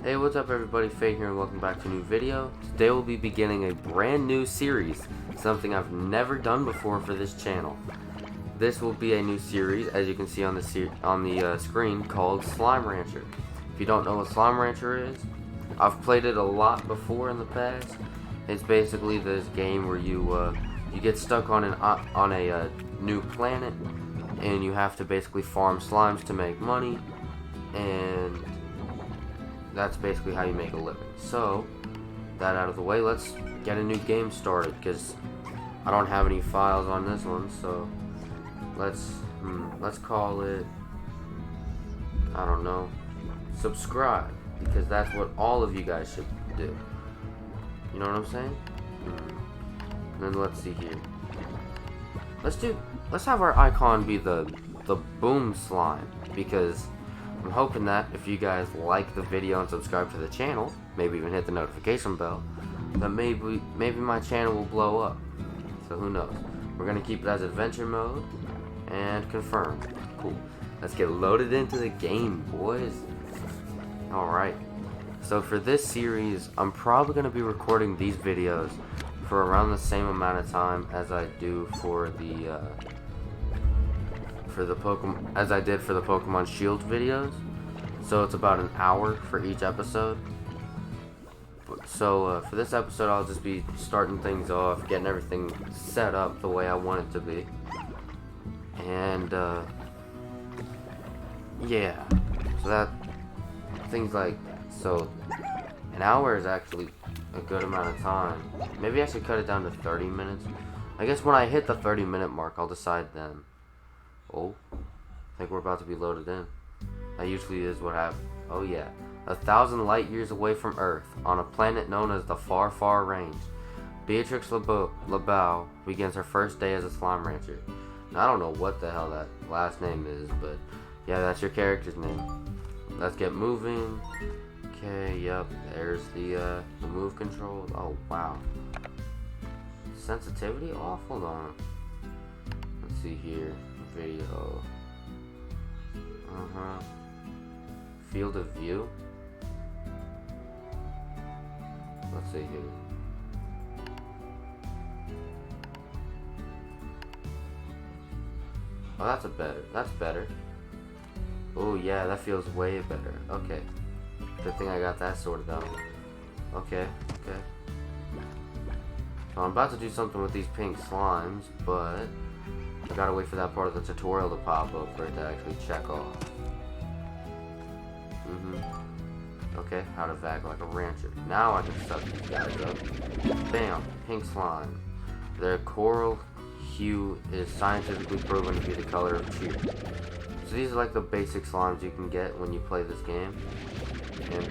Hey, what's up everybody, Fate here and welcome back to a new video. Today we'll be beginning a brand new series, something I've never done before for this channel. This will be a new series, as you can see on the screen, called Slime Rancher. If you don't know what Slime Rancher is, I've played it a lot before in the past. It's basically this game where you get stuck on a new planet, and you have to basically farm slimes to make money, and that's basically how you make a living. So, that out of the way, let's get a new game started, because I don't have any files on this one, so let's call it, I don't know, subscribe, because that's what all of you guys should do. You know what I'm saying? And then let's see here. Let's have our icon be the boom slime, because I'm hoping that if you guys like the video and subscribe to the channel, maybe even hit the notification bell, that maybe my channel will blow up. So who knows? We're gonna keep it as adventure mode and confirm. Cool. Let's get loaded into the game, boys. Alright. So for this series, I'm probably gonna be recording these videos for around the same amount of time as I do for the Pokemon, as I did for the Pokemon Shield videos. So it's about an hour for each episode. So for this episode, I'll just be starting things off, getting everything set up the way I want it to be, and yeah. So that things like so. An hour is actually a good amount of time. Maybe I should cut it down to 30 minutes. I guess when I hit the 30-minute mark, I'll decide then. Oh, I think we're about to be loaded in. That usually is what happens. Oh yeah. 1,000 light years away from Earth, on a planet known as the Far Far Range, Beatrix LeBeau begins her first day as a slime rancher. Now, I don't know what the hell that last name is, but yeah, that's your character's name. Let's get moving. Okay, yep, there's the move controls. Oh, wow. Sensitivity off? Hold on. Let's see here. Video. Field of view. Let's see here. Oh, that's better. Oh yeah, that feels way better. Okay. Good thing I got that sorted out. Okay. So I'm about to do something with these pink slimes, but I gotta wait for that part of the tutorial to pop up for it to actually check off. Okay, how to vac like a rancher. Now I can suck these guys up. Bam! Pink slime. Their coral hue is scientifically proven to be the color of cheer. So these are like the basic slimes you can get when you play this game. And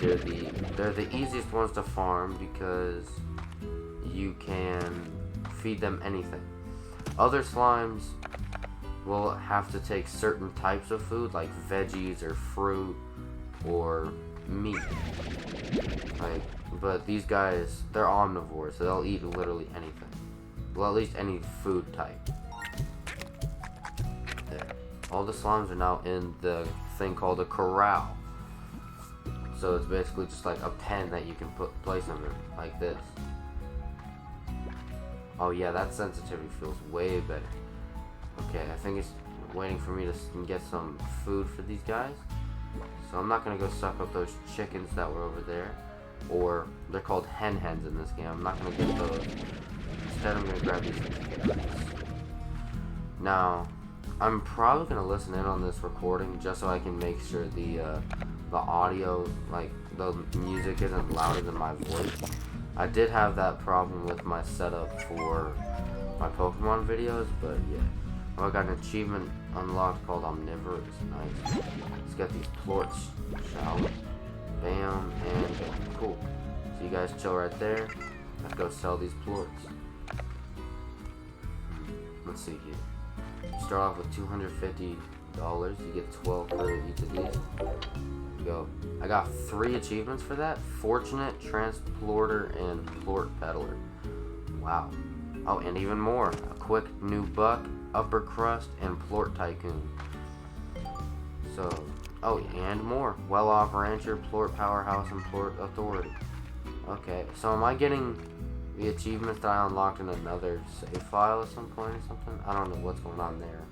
they're the easiest ones to farm because you can feed them anything. Other slimes will have to take certain types of food, like veggies or fruit or meat. But these guys, they're omnivores, so they'll eat literally anything. Well, at least any food type. There. All the slimes are now in the thing called a corral. So it's basically just like a pen that you can place them in, like this. Oh yeah, that sensitivity feels way better. Okay, I think it's waiting for me to get some food for these guys. So I'm not gonna go suck up those chickens that were over there. Or, they're called hens in this game. I'm not gonna get those. Instead, I'm gonna grab these carrots. Now, I'm probably gonna listen in on this recording just so I can make sure the audio, like the music, isn't louder than my voice. I did have that problem with my setup for my Pokemon videos, but yeah. Oh, I got an achievement unlocked called Omnivorous. Nice. Let's get these plorts, shall we? Bam, and cool. So you guys chill right there. Let's go sell these plorts. Let's see here. You start off with $250. You get 12 for each of these. Go. I got 3 achievements for that. Fortunate, Transporter, and Plort Peddler. Wow. Oh, and even more. A quick new buck, Upper Crust, and Plort Tycoon. So, Oh, and more. Well-off rancher, plort powerhouse, and plort authority. Okay, so am I getting the achievements that I unlocked in another save file at some point or something? I don't know what's going on there.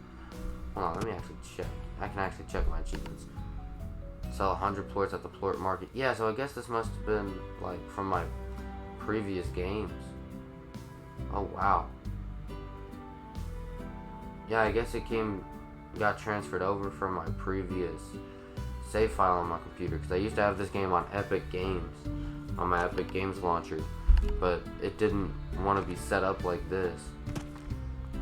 Hold on, let me actually check. I can actually check my achievements. Sell 100 plorts at the plort market. Yeah, so I guess this must have been, like, from my previous games. Oh, wow. Yeah, I guess it got transferred over from my previous save file on my computer, because I used to have this game on Epic Games, on my Epic Games launcher, but it didn't want to be set up like this,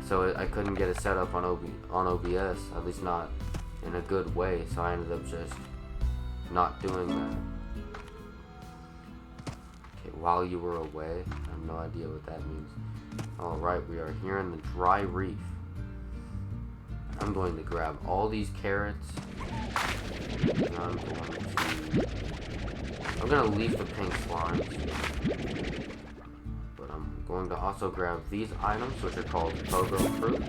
so I couldn't get it set up on OBS, at least not in a good way, so I ended up just not doing that. Okay, while you were away, I have no idea what that means. Alright, we are here in the dry reef. I'm going to grab all these carrots. And I'm gonna leave the pink slimes. But I'm going to also grab these items, which are called pogo fruit.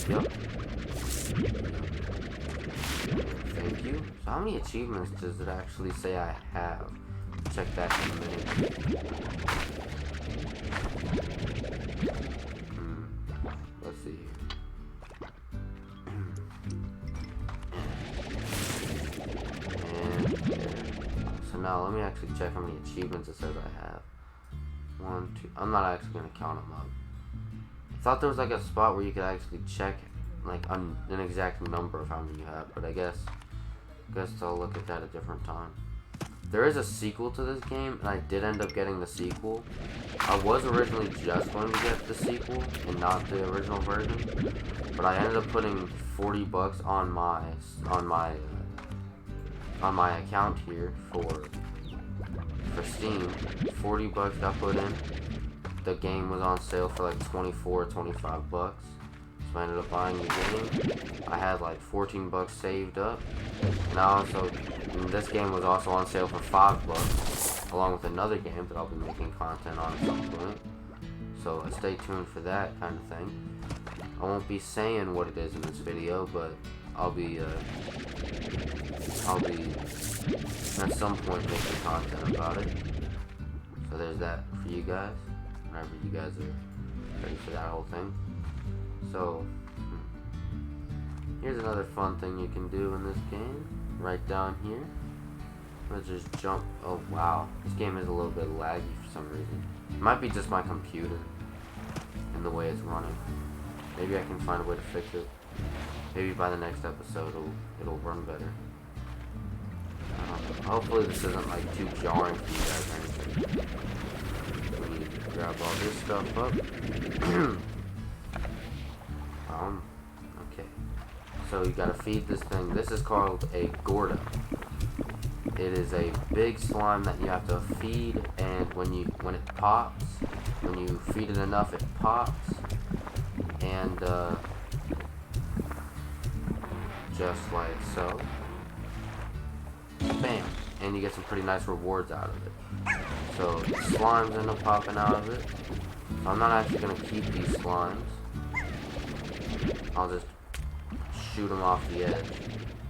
Yep. Thank you. So how many achievements does it actually say I have? Check that in a minute. Let's see here. So now let me actually check how many achievements it says I have. 1, 2. I'm not actually gonna count them up. I thought there was like a spot where you could actually check like an exact number of how many you have, but I guess I'll look at that a different time. There is a sequel to this game, and I did end up getting the sequel. I was originally just going to get the sequel and not the original version, but I ended up putting $40 on my account here for Steam. $40 got put in. The game was on sale for like 24 or 25 bucks. So I ended up buying the game. I had like 14 bucks saved up. And this game was also on sale for 5 bucks, along with another game that I'll be making content on at some point. So stay tuned for that kind of thing. I won't be saying what it is in this video, but I'll be at some point making content about it. So there's that for you guys, whenever you guys are ready for that whole thing. So here's another fun thing you can do in this game. Right down here, let's just jump. Oh wow, this game is a little bit laggy for some reason. It might be just my computer and the way it's running. Maybe I can find a way to fix it. Maybe by the next episode it'll run better. Hopefully this isn't like too jarring for you guys or anything. We need to grab all this stuff up. Okay. So you gotta feed this thing. This is called a Gordo. It is a big slime that you have to feed, and when it pops, when you feed it enough, it pops, and just like so. Bam! And you get some pretty nice rewards out of it. So slimes end up popping out of it. So I'm not actually gonna keep these slimes. I'll just shoot them off the edge,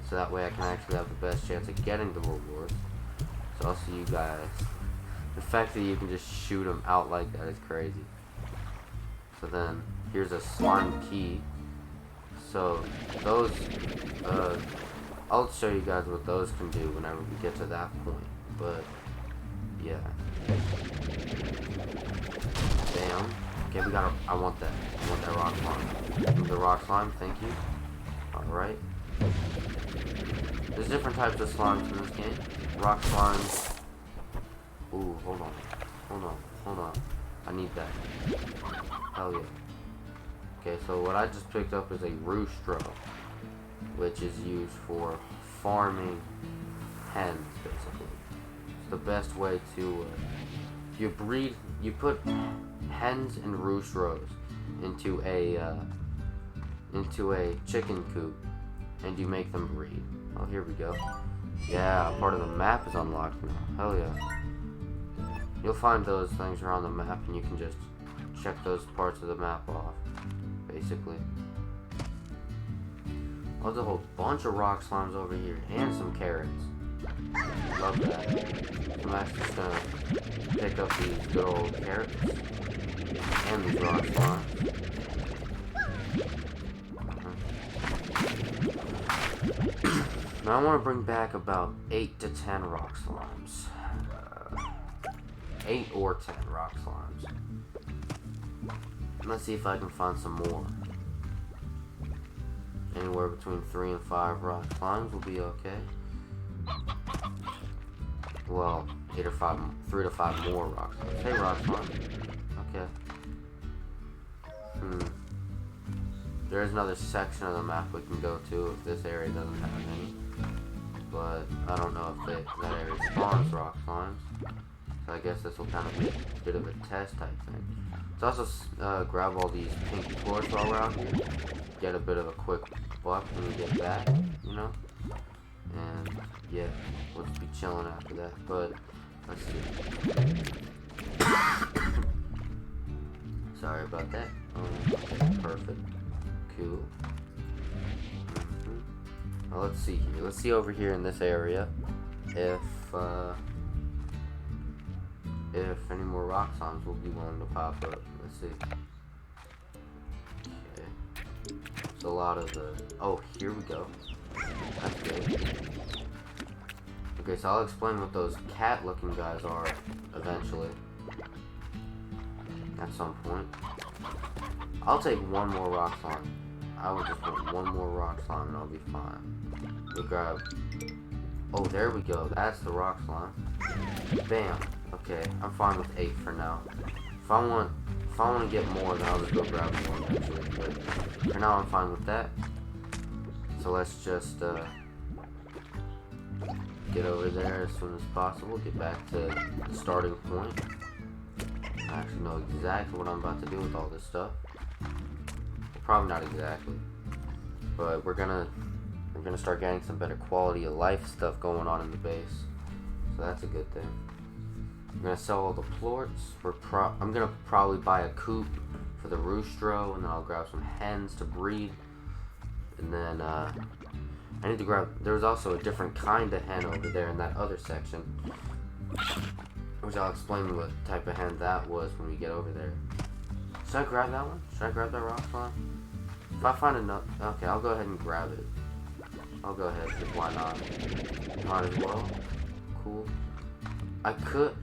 so that way I can actually have the best chance of getting the rewards. So I'll see you guys. The fact that you can just shoot them out like that is crazy. So then here's a slime key. So those, I'll show you guys what those can do whenever we get to that point. But yeah. Bam. Okay, I want that rock slime. The rock slime, thank you. Alright. There's different types of slimes in this game. Rock slimes. Ooh, hold on. I need that. Hell yeah. Okay, so what I just picked up is a roostro, which is used for farming hens, basically. It's the best way to, you put hens and roostros into a chicken coop, and you make them breed. Oh, here we go. Yeah, part of the map is unlocked now. Hell yeah. You'll find those things around the map, and you can just check those parts of the map off, basically. Oh, there's a whole bunch of rock slimes over here and some carrots. Love that. I'm actually just gonna pick up these good old carrots and these rock slimes. Now I want to bring back about 8 to 10 rock slimes. 8 or 10 rock slimes. Let's see if I can find some more. Anywhere between 3 and 5 rock slimes will be okay. Well, 3 to 5 more rock slimes. Hey, rock slime. Okay. There's another section of the map we can go to if this area doesn't have any. But I don't know if that area spawns rock slimes. So I guess this will kind of be a bit of a test type thing. Let's also grab all these pinky cores while we're out here. Get a bit of a quick buck when we get back, you know? And yeah, we'll just be chilling after that. But let's see. Sorry about that. Okay, perfect. Cool. Now let's see here. Let's see over here in this area if any more rock slimes will be willing to pop up. Let's see. Okay. There's a lot of the. Oh, here we go. That's good. Okay, so I'll explain what those cat-looking guys are eventually. At some point. I'll take one more rock slime. I will just want one more rock slime and I'll be fine. We'll grab. Oh, there we go. That's the rock slime. Bam. Okay, I'm fine with 8 for now. If I want to get more, then I'll just go grab more eventually. But for now, I'm fine with that. So let's just get over there as soon as possible. Get back to the starting point. I actually know exactly what I'm about to do with all this stuff. Probably not exactly, but we're gonna start getting some better quality of life stuff going on in the base. So that's a good thing. I'm gonna sell all the plorts. I'm gonna probably buy a coop for the roostro, and then I'll grab some hens to breed. And then I need to grab. There's also a different kind of hen over there in that other section, which I'll explain what type of hen that was when we get over there. Should I grab that one? Should I grab that rock slime? If I find enough, okay, I'll go ahead and grab it. I'll go ahead, because why not? Might as well. Cool. I could.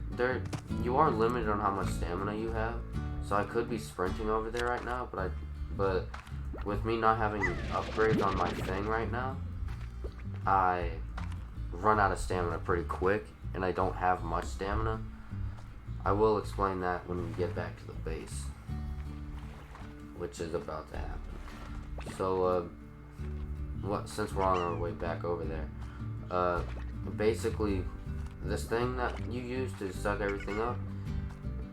You are limited on how much stamina you have, so I could be sprinting over there right now. But with me not having upgrades on my thing right now, I run out of stamina pretty quick, and I don't have much stamina. I will explain that when we get back to the base, which is about to happen. So, since we're on our way back over there, basically, this thing that you use to suck everything up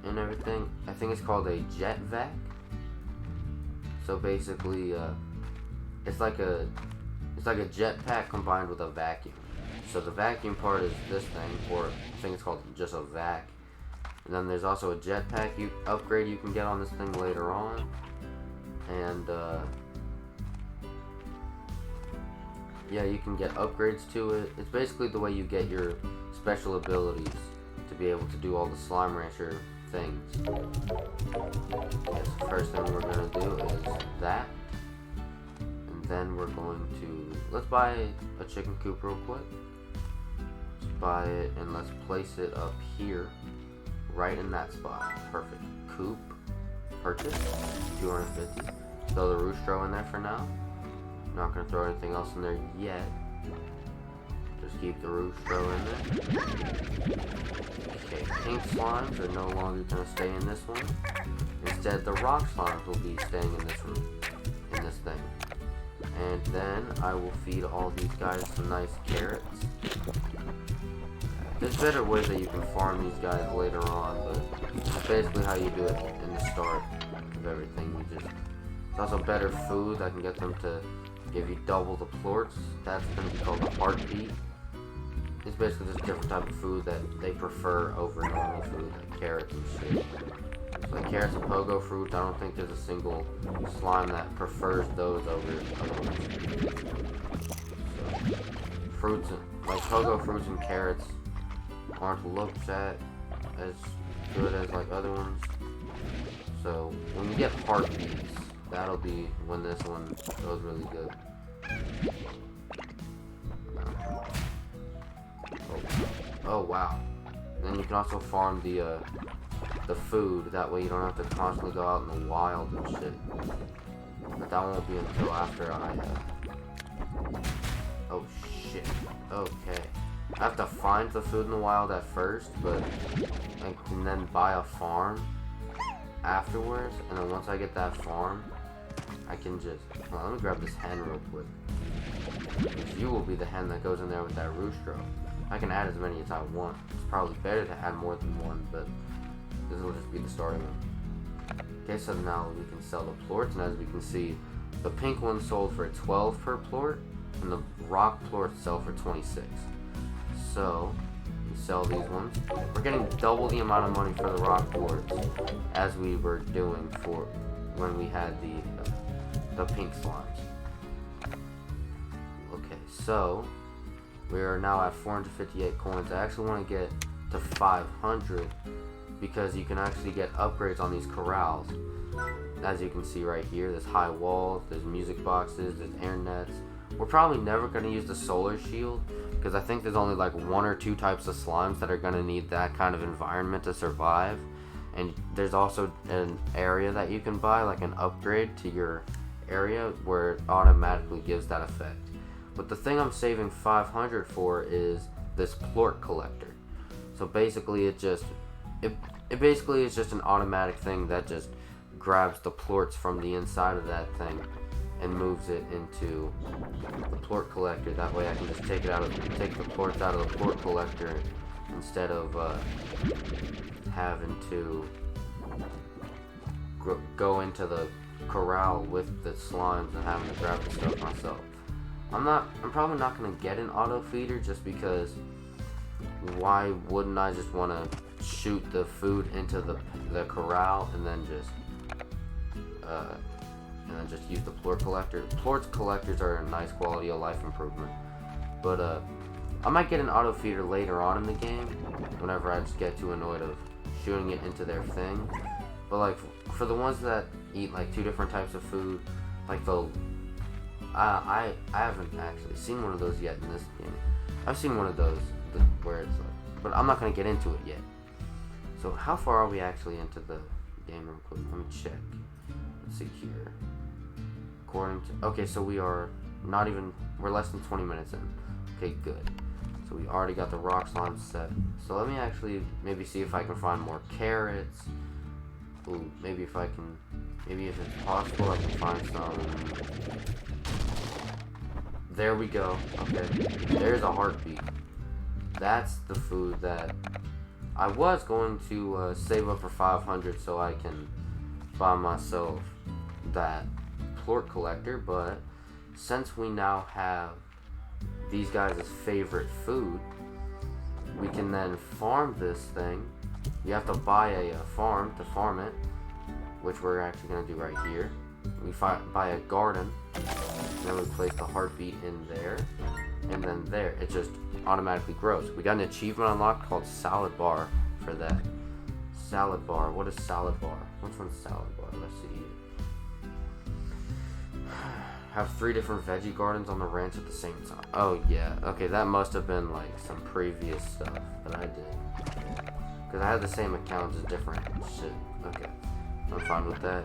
and everything, I think it's called a jet vac. So basically, it's like a jetpack combined with a vacuum. So the vacuum part is this thing, or I think it's called just a vac. And then there's also a jetpack upgrade you can get on this thing later on. And yeah, you can get upgrades to it. It's basically the way you get your special abilities to be able to do all the Slime Rancher things. Okay, so first thing we're going to do is that. And then we're going to... Let's buy a chicken coop real quick. Let's buy it and let's place it up here. Right in that spot. Perfect. Coop. Purchase. 250. Throw the roostro in there for now. Not going to throw anything else in there yet. Just keep the roostro in there. Okay, pink slimes are no longer going to stay in this one. Instead, the rock slimes will be staying in this room. In this thing. And then I will feed all these guys some nice carrots. There's better ways that you can farm these guys later on, but it's basically how you do it in the start of everything. It's also better food that can get them to give you double the plorts. That's going to be called a heartbeat. It's basically just a different type of food that they prefer over normal food, like carrots and shit. So like carrots and pogo fruit, I don't think there's a single slime that prefers those over others. fruits, like pogo fruits and carrots aren't looked at as good as like other ones. So when you get heartbeats, that'll be when this one goes really good. Oh wow. And then you can also farm the food, that way you don't have to constantly go out in the wild and shit. But that won't be until after I oh shit. Okay. I have to find the food in the wild at first, but I can then buy a farm afterwards, and then once I get that farm, I can just... Well, let me grab this hen real quick. Because you will be the hen that goes in there with that roostro. I can add as many as I want. It's probably better to add more than one, but this will just be the starting one. Okay, so now we can sell the plorts, and as we can see, the pink one sold for 12 per plort, and the rock plorts sell for 26. So, we sell these ones. We're getting double the amount of money for the rock plorts as we were doing for when we had the pink slimes. Okay, so we are now at 458 coins. I actually want to get to 500 because you can actually get upgrades on these corrals. As you can see right here, there's high walls, there's music boxes, there's air nets. We're probably never going to use the solar shield because I think there's only like 1 or 2 types of slimes that are going to need that kind of environment to survive. And there's also an area that you can buy, like an upgrade to your area where it automatically gives that effect. But the thing I'm saving 500 for is this plort collector. So basically it basically is just an automatic thing that just grabs the plorts from the inside of that thing and moves it into the plort collector. That way I can just take the plorts out of the plort collector instead of having to go into the corral with the slimes and having to grab the stuff myself. I'm probably not going to get an auto feeder just because why wouldn't I just want to shoot the food into the corral and then just use the plort collector. Plort collectors are a nice quality of life improvement. But I might get an auto feeder later on in the game whenever I just get too annoyed of shooting it into their thing. But like for the ones that eat like 2 different types of food, like I haven't actually seen one of those yet in this game. I've seen one of those where it's like, but I'm not gonna get into it yet. So how far are we actually into the game real quick? Let me check. Let's see here. According to, okay, so we're less than 20 minutes in. Okay, good. So we already got the rock slime set. So let me actually maybe see if I can find more carrots. Ooh, maybe if it's possible I can find some. There we go. Okay, there's a heartbeat. That's the food that I was going to save up for 500 so I can buy myself that plort collector, but since we now have these guys' favorite food, we can then farm this thing. You have to buy a farm to farm it, which we're actually going to do right here. We buy a garden, and then we place the heartbeat in there, and then there, it just automatically grows. We got an achievement unlocked called salad bar for that. Salad bar, what is salad bar? Which one's salad bar? Let's see here. Have 3 different veggie gardens on the ranch at the same time. Oh yeah, okay, that must have been like some previous stuff that I did. Because I had the same account, just different shit. Okay, I'm fine with that.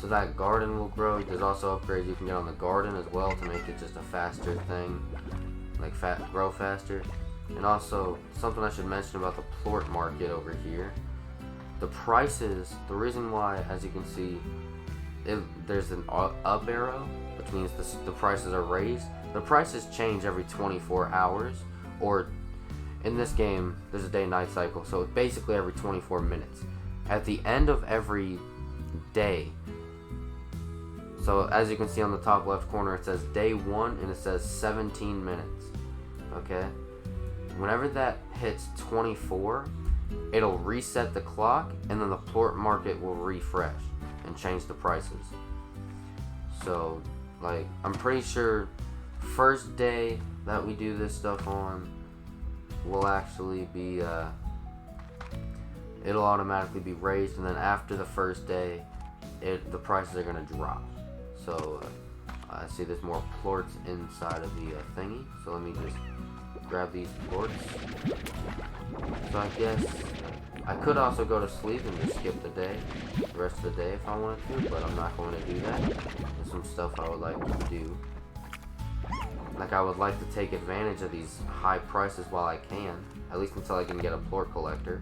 So that garden will grow. There's also upgrades you can get on the garden as well to make it just a faster thing, like grow faster. And also something I should mention about the plort market over here. The prices, the reason why, as you can see, there's an up arrow, which means the prices are raised. The prices change every 24 hours, or in this game, there's a day-night cycle, so basically every 24 minutes. At the end of every day, so as you can see on the top left corner, it says day 1 and it says 17 minutes. Okay? Whenever that hits 24, it'll reset the clock, and then the plort market will refresh and change the prices. So, like, I'm pretty sure first day that we do this stuff on will actually be, it'll automatically be raised, and then after the first day, the prices are going to drop. So, I see there's more plorts inside of the thingy, so let me just grab these plorts. So I guess I could also go to sleep and just skip the rest of the day if I wanted to, but I'm not going to do that. There's some stuff I would like to do. Like, I would like to take advantage of these high prices while I can, at least until I can get a plort collector.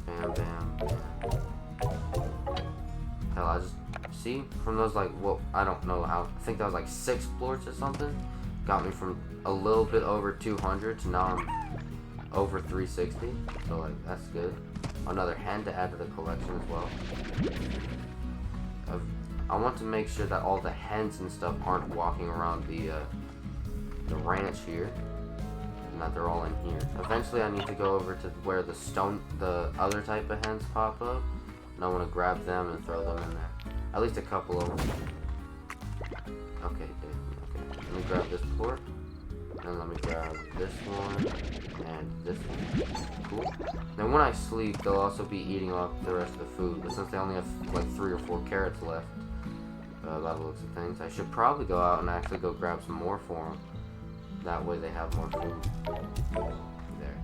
Bam, bam, bam. Hell, I just see from those, like, well, I don't know how, I think that was like 6 plorts or something. Got me from a little bit over 200 to now I'm over 360, so like that's good. Another hen to add to the collection as well. I want to make sure that all the hens and stuff aren't walking around the ranch here, and that they're all in here. Eventually, I need to go over to where the other type of hens pop up, and I want to grab them and throw them in there. At least a couple of them. Okay, okay. Let me grab this plort. And let me grab this one and this one. Cool. Then when I sleep, they'll also be eating up the rest of the food. But since they only have like 3 or 4 carrots left, by the looks of things, I should probably go out and actually go grab some more for them. That way they have more food. There.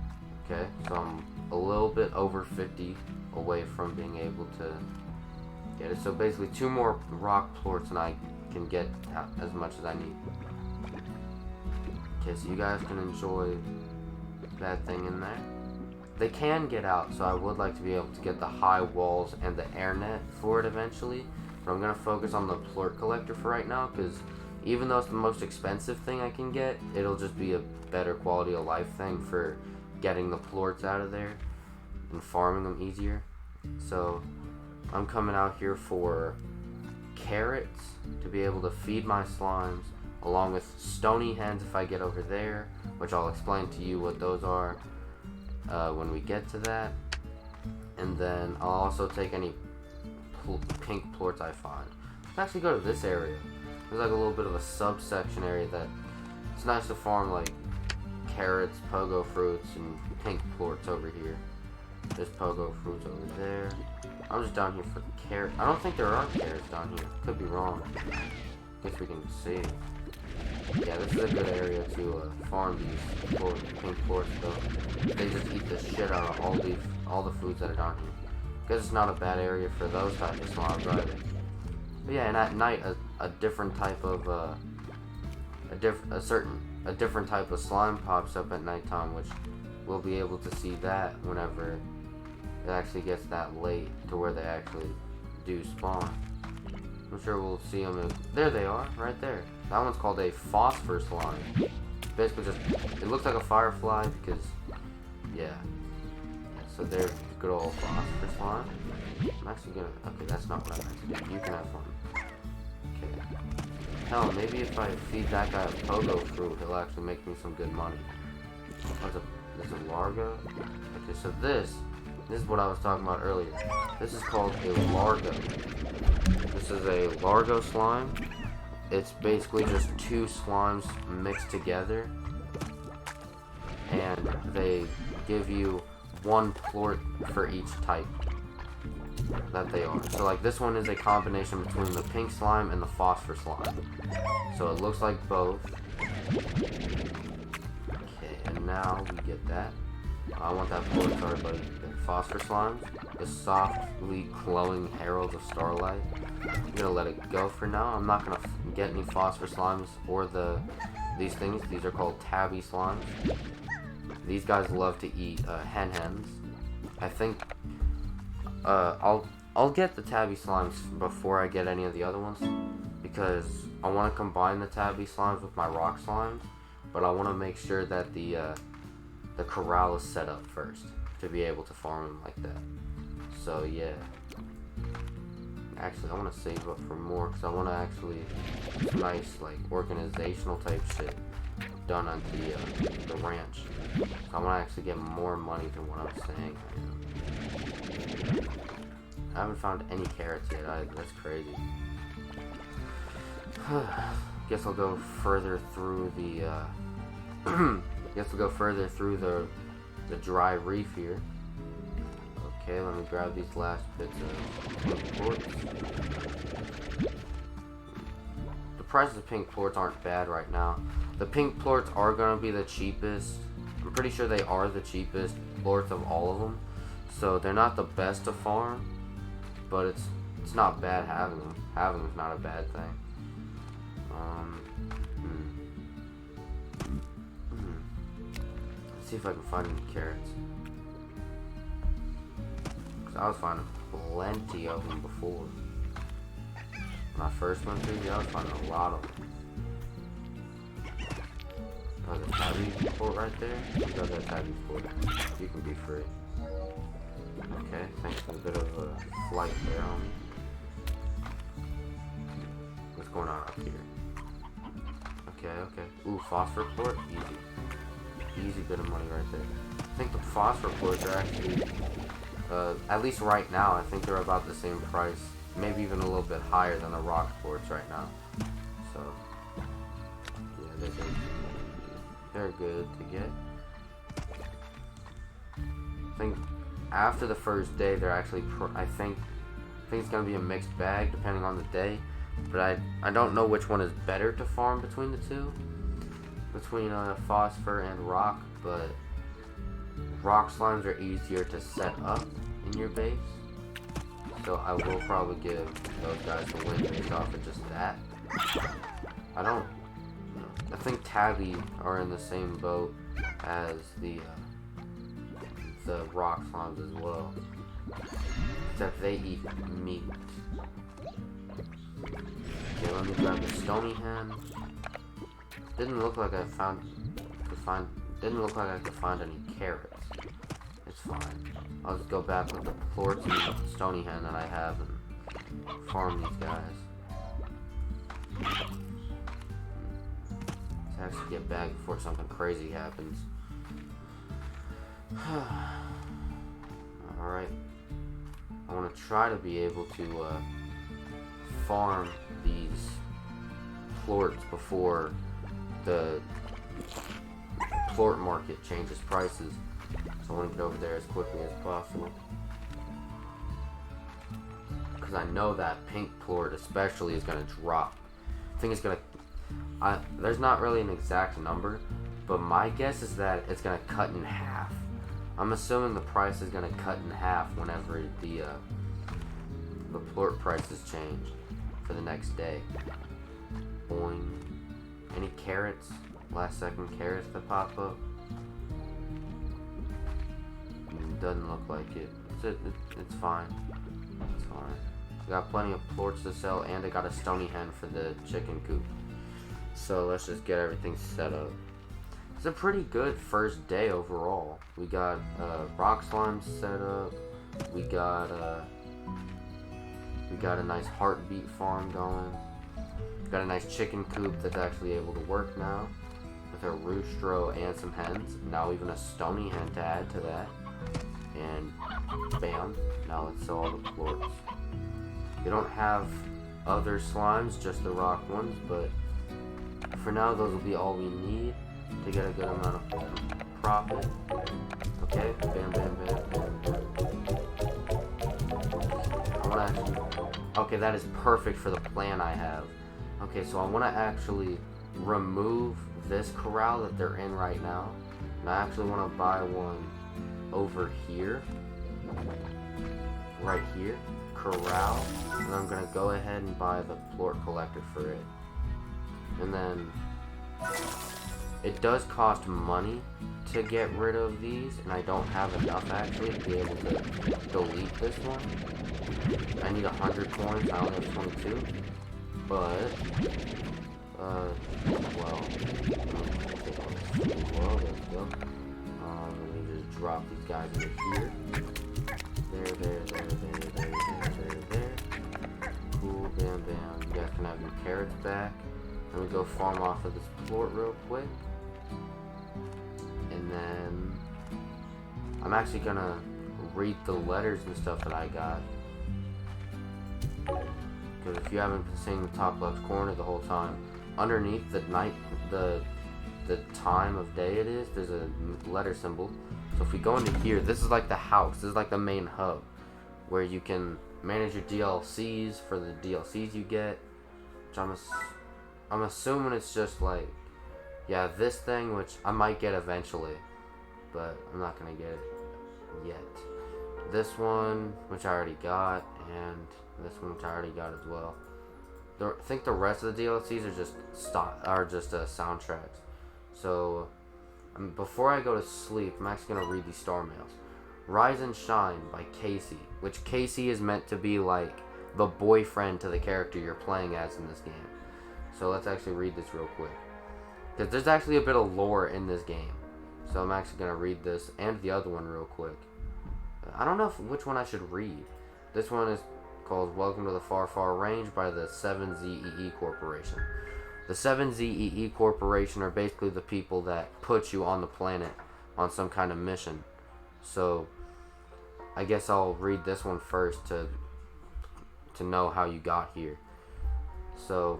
Okay, so I'm a little bit over 50 away from being able to get it. So basically 2 more rock plorts and I can get as much as I need. Okay, so you guys can enjoy that thing in there. They can get out, so I would like to be able to get the high walls and the air net for it eventually. But I'm going to focus on the plort collector for right now, because even though it's the most expensive thing I can get, it'll just be a better quality of life thing for getting the plorts out of there and farming them easier. So I'm coming out here for carrots to be able to feed my slimes, along with stony hens if I get over there, which I'll explain to you what those are when we get to that. And then I'll also take any pink plorts I find. Let's actually go to this area. There's like a little bit of a subsection area that it's nice to farm, like carrots, pogo fruits, and pink plorts over here. There's pogo fruits over there. I'm just down here for carrots. I don't think there are carrots down here. Could be wrong. Guess we can see. Yeah, this is a good area to farm these pink plorts, though. They just eat the shit out of all the foods that are down here. Because it's not a bad area for those types of slimes either. But yeah, and at night, a different type of a different type of slime pops up at nighttime, which we'll be able to see that whenever it actually gets that late to where they actually do spawn. I'm sure we'll see them. There they are, right there. That one's called a phosphor slime. Basically, just it looks like a firefly because, yeah. So there's the good old phosphor slime. I'm actually gonna. Okay, that's not what I meant to do. You can have fun. Okay. Hell, maybe if I feed that guy a pogo fruit, he'll actually make me some good money. There's a Largo. Okay, so this is what I was talking about earlier. This is called a Largo. This is a Largo slime. It's basically just 2 slimes mixed together, and they give you 1 plort for each type that they are. So like this one is a combination between the pink slime and the phosphor slime. So it looks like both. Okay, and now we get that. I want that plort, sorry buddy. The phosphor slimes, the softly glowing heralds of starlight. I'm gonna let it go for now. I'm not gonna get any phosphor slimes or these things. These are called tabby slimes. These guys love to eat hens. I think I'll get the tabby slimes before I get any of the other ones, because I want to combine the tabby slimes with my rock slimes, but I want to make sure that the corral is set up first to be able to farm them like that. So yeah. Actually, I want to save up for more because I want to actually some nice like organizational type shit done on the ranch. So I want to actually get more money than what I'm saying. I haven't found any carrots yet either. That's crazy. guess I'll go further through the guess we'll go further through the dry reef here. Okay, let me grab these last bits of pink quartz. The prices of pink quartz aren't bad right now. The pink quartz are gonna be the cheapest. I'm pretty sure they are the cheapest quartz of all of them. So they're not the best to farm, but it's not bad having them. Having them's not a bad thing. Let's see if I can find any carrots. Cause I was finding plenty of them before. When I first went through here, I was finding a lot of them. Oh, there's a tabby port right there. You got that tabby port. You can be free. Okay, thanks for a bit of a flight there on me. What's going on up here? Okay. Ooh, phosphor port? Easy. Easy bit of money right there. I think the phosphor ports are actually, at least right now, I think they're about the same price. Maybe even a little bit higher than the rock ports right now. So, yeah, they're good to get. I think after the first day, they're actually, I think it's going to be a mixed bag depending on the day. But I don't know which one is better to farm between the two. Between phosphor and rock, but rock slimes are easier to set up in your base. So I will probably give those guys the win based off of just that. I think tabby are in the same boat as the rock slimes as well. Except they eat meat. Okay, let me grab the stony hen. Didn't look like I could find any carrots. It's fine. I'll just go back with the plorts and stony hen that I have and farm these guys. Let's actually get back before something crazy happens. Alright. I want to try to be able to farm these plorts before the plort market changes prices. So I want to get over there as quickly as possible. Because I know that pink plort especially is going to drop. I think it's going to... there's not really an exact number, but my guess is that it's going to cut in half. I'm assuming the price is going to cut in half whenever the plort prices change for the next day. Boing. Any carrots? Last second carrots that pop up? Doesn't look like it. It's fine. It's fine. I got plenty of plorts to sell, and I got a stony hen for the chicken coop. So let's just get everything set up. It's a pretty good first day overall. We got rock slimes set up. We got a nice heartbeat farm going. Got a nice chicken coop that's actually able to work now with a roostro and some hens. Now even a stony hen to add to that. And bam, now let's sell all the plorts. We don't have other slimes, just the rock ones, but for now those will be all we need to get a good amount of profit. Okay, bam, bam, bam, bam, bam. I want to actually... Okay, that is perfect for the plan I have. Okay, so I want to actually remove this corral that they're in right now. And I actually want to buy one over here. Right here. Corral. And I'm going to go ahead and buy the plort collector for it. And then... it does cost money to get rid of these, and I don't have enough actually to be able to delete this one. I need 100 coins, I only have 22. But, well, there we go. Let me just drop these guys into here. There. Cool, bam, bam. You guys can have your carrots back. Let me go farm off of this plort real quick. And then I'm actually gonna read the letters and stuff that I got. Because if you haven't been seeing the top left corner the whole time, underneath the time of day it is, there's a letter symbol. So if we go into here, this is like the house. This is like the main hub where you can manage your DLCs for the DLCs you get. Which I'm assuming it's just like, yeah, this thing, which I might get eventually, but I'm not gonna get it yet. This one, which I already got, and this one, which I already got as well. I think the rest of the DLCs are just soundtracks. So before I go to sleep, I'm actually gonna read these star mails. Rise and Shine by Casey, which Casey is meant to be like the boyfriend to the character you're playing as in this game. So let's actually read this real quick, because there's actually a bit of lore in this game. So I'm actually gonna read this and the other one real quick. I don't know which one I should read. This one is called Welcome to the Far Far Range by the 7ZEE Corporation. The 7ZEE Corporation are basically the people that put you on the planet on some kind of mission. So I guess I'll read this one first to know how you got here. So,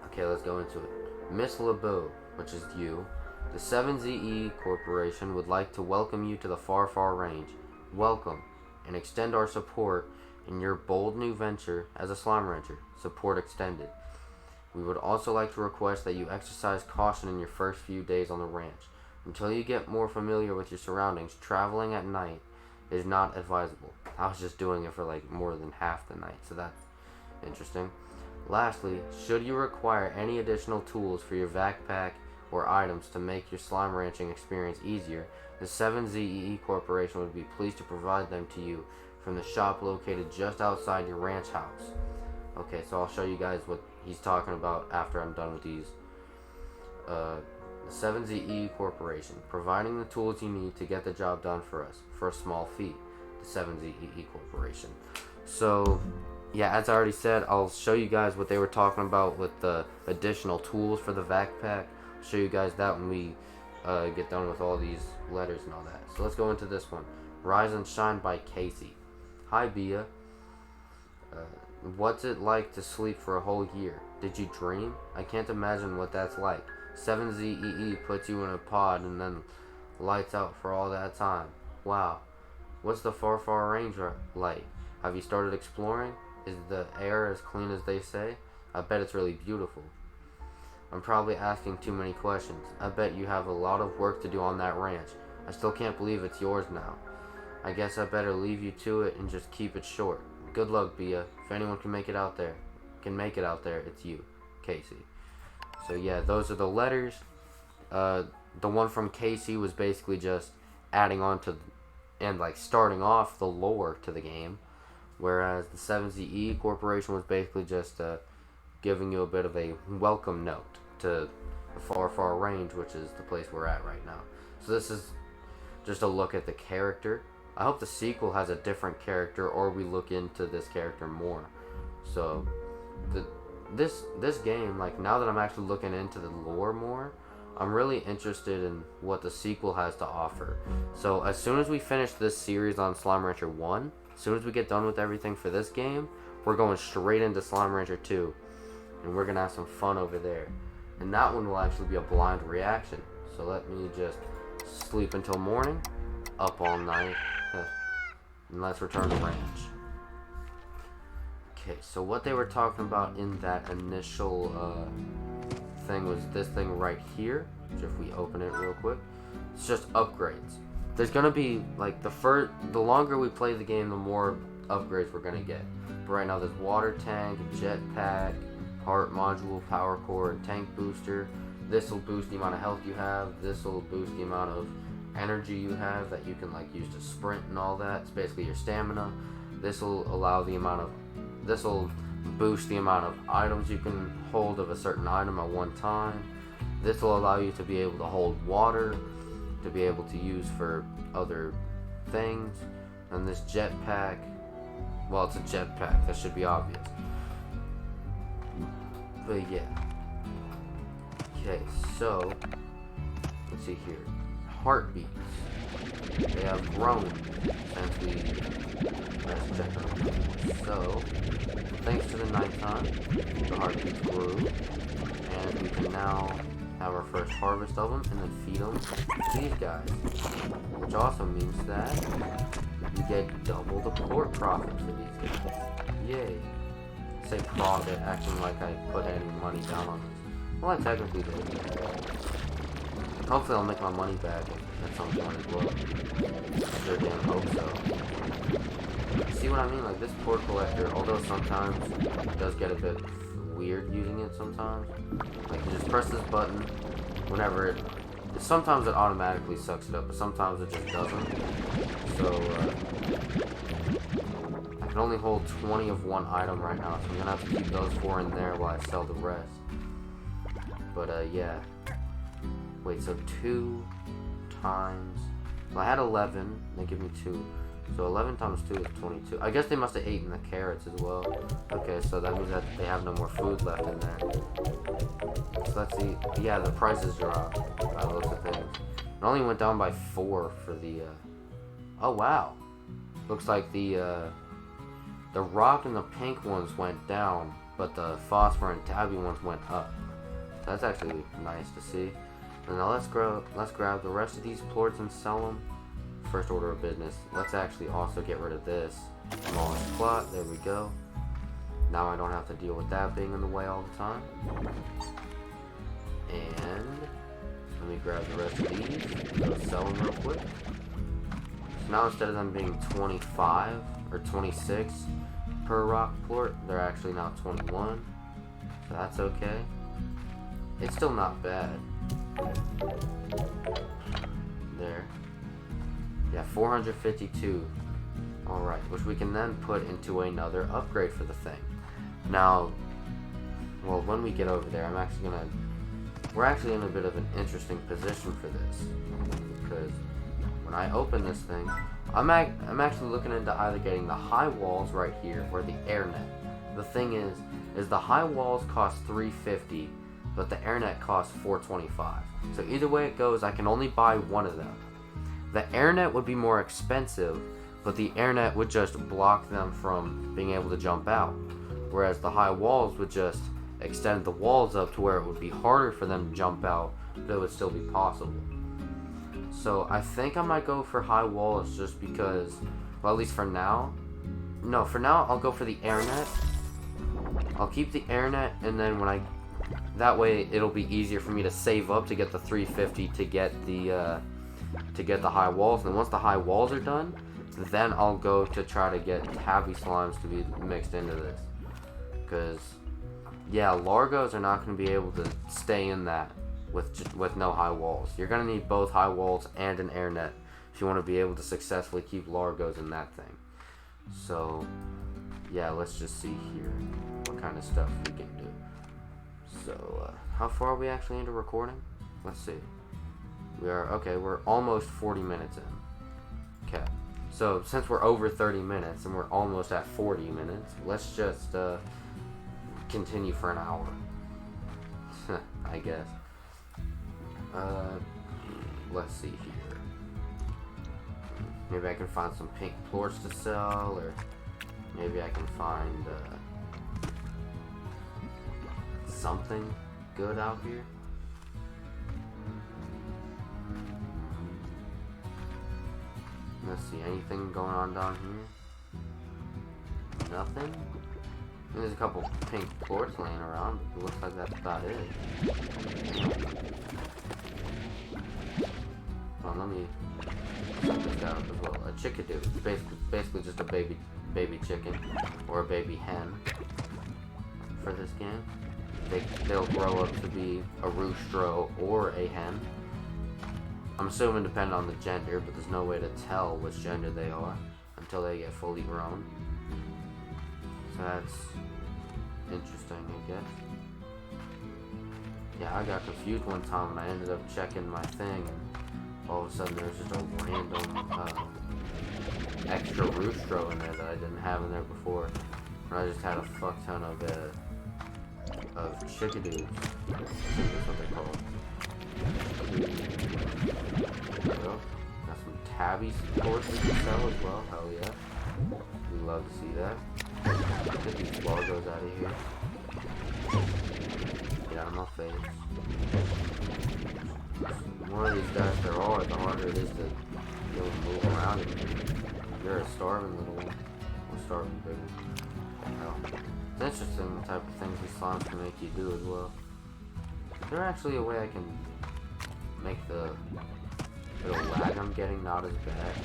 okay, let's go into it. Miss LeBeau, which is you. The 7ZE Corporation would like to welcome you to the Far Far Range. Welcome, and extend our support in your bold new venture as a slime rancher. Support extended. We would also like to request that you exercise caution in your first few days on the ranch. Until you get more familiar with your surroundings, traveling at night is not advisable. I was just doing it for like more than half the night, so that's interesting. Lastly, should you require any additional tools for your backpack or items to make your slime ranching experience easier, the 7ZEE Corporation would be pleased to provide them to you from the shop located just outside your ranch house. Okay, so I'll show you guys what he's talking about after I'm done with these. The 7ZE Corporation, providing the tools you need to get the job done for us for a small fee. The 7ZEE Corporation. So, yeah, as I already said, I'll show you guys what they were talking about with the additional tools for the backpack. I'll show you guys that when we get done with all these letters and all that. So let's go into this one. Rise and Shine by Casey. Hi, Bia. What's it like to sleep for a whole year? Did you dream? I can't imagine what that's like. 7ZEE puts you in a pod and then lights out for all that time. Wow. What's the Far Far Range like? Have you started exploring? Is the air as clean as they say? I bet it's really beautiful. I'm probably asking too many questions. I bet you have a lot of work to do on that ranch. I still can't believe it's yours now. I guess I better leave you to it and just keep it short. Good luck, Bia. If anyone can make it out there, it's you, Casey. So yeah, those are the letters. The one from Casey was basically just adding on to and like starting off the lore to the game, whereas the 7ZE Corporation was basically just giving you a bit of a welcome note to the Far Far Range, which is the place we're at right now. So this is just a look at the character. I hope the sequel has a different character, or we look into this character more. So this game, like, now that I'm actually looking into the lore more, I'm really interested in what the sequel has to offer. So as soon as we finish this series on Slime Rancher 1, as soon as we get done with everything for this game, we're going straight into Slime Rancher 2, and we're gonna have some fun over there. And that one will actually be a blind reaction. So let me just sleep until morning, up all night, and let's return to ranch. Okay, so what they were talking about in that initial thing was this thing right here, which if we open it real quick, it's just upgrades. There's gonna be like the longer we play the game, the more upgrades we're gonna get. But right now there's water tank, jetpack, heart module, power core, and tank booster. This will boost the amount of health you have. This will boost the amount of energy you have that you can like use to sprint and all that. It's basically your stamina. This will boost the amount of items you can hold of a certain item at one time. This will allow you to be able to hold water, to be able to use for other things. And this jetpack, well, it's a jetpack, that should be obvious. But yeah. Okay, so let's see here. Heartbeats. They have grown since we last checked them. So, thanks to the nighttime, the heartbeats grew, And we can now have our first harvest of them and then feed them to these guys. Which also means that you get double the port profit for these guys. Yay. Say profit, acting like I put any money down on this. Well, I technically did. Hopefully I'll make my money back at some point as well. I sure damn hope so. See what I mean? Like this port collector, although sometimes it does get a bit weird using it sometimes. Like you just press this button whenever it... Sometimes it automatically sucks it up, but sometimes it just doesn't. So, I can only hold 20 of one item right now, so I'm gonna have to keep those 4 in there while I sell the rest. But, yeah. Wait, so 2 times... Well, I had 11, they give me 2. So 11 times 2 is 22. I guess they must have eaten the carrots as well. Okay, so that means that they have no more food left in there. So let's see. Yeah, the prices dropped by the looks of things. It only went down by 4 for the... Oh, wow. Looks like the rock and the pink ones went down, but the phosphor and tabby ones went up. So that's actually nice to see. And now let's grab the rest of these plorts and sell them. First order of business. Let's actually also get rid of this smallest plot. There we go. Now I don't have to deal with that being in the way all the time. And let me grab the rest of these. Go sell them real quick. So now instead of them being 25 or 26 per rock plort, they're actually now 21. So that's okay. It's still not bad. There. Yeah, 452. Alright, which we can then put into another upgrade for the thing. Now, well, when we get over there, we're actually in a bit of an interesting position for this. Because when I open this thing, I'm actually looking into either getting the high walls right here or the air net. The thing is the high walls cost 350, but the air net costs 425. So either way it goes, I can only buy one of them. The air net would be more expensive, but the air net would just block them from being able to jump out. Whereas the high walls would just extend the walls up to where it would be harder for them to jump out, but it would still be possible. So I think I might go for high walls just because, well, at least for now. No, for now I'll go for the air net. I'll keep the air net, and then that way it'll be easier for me to save up to get the 350 to get the high walls. And once the high walls are done, then I'll go to try to get tabby slimes to be mixed into this. Because, yeah, largos are not going to be able to stay in that with no high walls. You're going to need both high walls and an air net if you want to be able to successfully keep largos in that thing. So, yeah, let's just see here what kind of stuff we can do. So, how far are we actually into recording? Let's see. We're almost 40 minutes in. Okay. So, since we're over 30 minutes and we're almost at 40 minutes, let's just continue for an hour. I guess. Let's see here. Maybe I can find some pink plorts to sell, or maybe I can find something good out here. Let's see, anything going on down here? Nothing? There's a couple pink plorts laying around, but it looks like that's about it. Well, let me set this down as well. A chickadee. It's basically just a baby chicken or a baby hen for this game. They'll grow up to be a roostro or a hen. I'm assuming depending on the gender, but there's no way to tell which gender they are until they get fully grown. So that's interesting, I guess. Yeah, I got confused one time when I ended up checking my thing, and all of a sudden there was just a random extra roostro in there that I didn't have in there before. And I just had a fuck ton of chickadees. I think that's what they're called. There we go. Got some tabby plorts we can sell as well. Hell yeah. We love to see that. Get these largos out of here. Get out of my face. The more of these guys there are, the harder it is to be able to move around. You're a starving little one. Or starving big one. Hell. It's interesting the type of things these slimes can make you do as well. Is there actually a way I can make the little lag I'm getting not as bad?